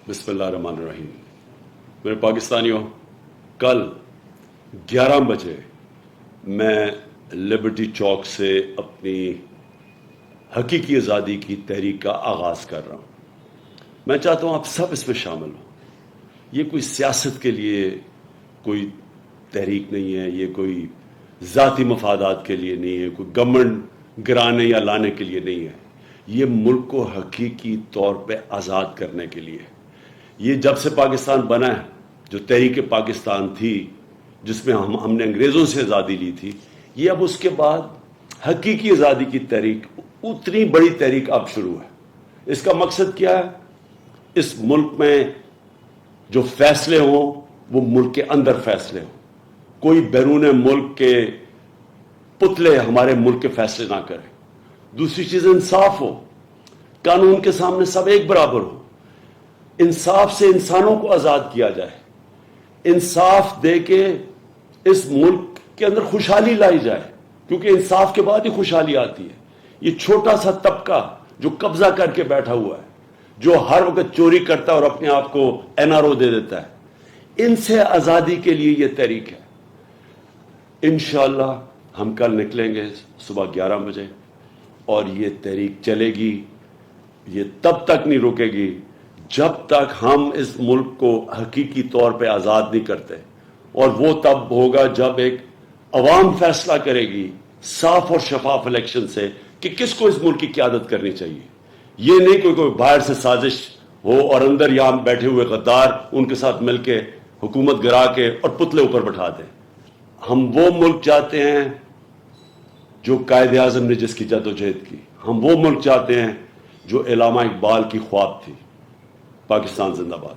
बिस्मिल्लाहिर्रहमानिर्रहीम। मेरे पाकिस्तानियों, कल 11 बजे मैं लिबर्टी चौक से अपनी हकीकी आज़ादी की तहरीक का आगाज़ कर रहा हूँ। मैं चाहता हूँ आप सब इसमें शामिल हों। ये कोई सियासत के लिए कोई तहरीक नहीं है, ये कोई ज़ाती मफादात के लिए नहीं है, कोई गवर्नमेंट गिराने या लाने के लिए नहीं है। ये मुल्क को हकीकी तौर पे आज़ाद करने के लिए। ये जब से पाकिस्तान बना है, जो तहरीक पाकिस्तान थी जिसमें हमने अंग्रेज़ों से आज़ादी ली थी, ये अब उसके बाद हकीकी आज़ादी की तहरीक, उतनी बड़ी तहरीक अब शुरू है। इसका मकसद क्या है? इस मुल्क में जो फैसले हों वो मुल्क के अंदर फैसले हों। कोई बैरून मुल्क के पुतले हमारे मुल्क के फैसले ना करें। दूसरी चीज़, इंसाफ हो, कानून के सामने सब एक बराबर हो। इंसाफ से इंसानों को आज़ाद किया जाए, इंसाफ दे के इस मुल्क के अंदर खुशहाली लाई जाए, क्योंकि इंसाफ के बाद ही खुशहाली आती है। ये छोटा सा तबका जो कब्जा करके बैठा हुआ है, जो हर वक्त चोरी करता है और अपने आप को एनआरओ दे देता है, इनसे आज़ादी के लिए ये तहरीक है। इंशाअल्लाह हम कल निकलेंगे सुबह 11 बजे और ये तहरीक चलेगी। ये तब तक नहीं रुकेगी जब तक हम इस मुल्क को हकीकी तौर पे आज़ाद नहीं करते, और वो तब होगा जब एक अवाम फैसला करेगी साफ और शफाफ इलेक्शन से कि किसको इस मुल्क की क़यादत करनी चाहिए। ये नहीं कोई बाहर से साजिश हो और अंदर यहाँ बैठे हुए गद्दार उनके साथ मिलके हुकूमत गिरा के और पुतले ऊपर बैठा दें। हम वो मुल्क चाहते हैं जो कायदे आज़म ने जिसकी जद्दोजहद की। हम वो मुल्क चाहते हैं जो इलामा इकबाल की ख्वाब थी। पाकिस्तान जिंदाबाद।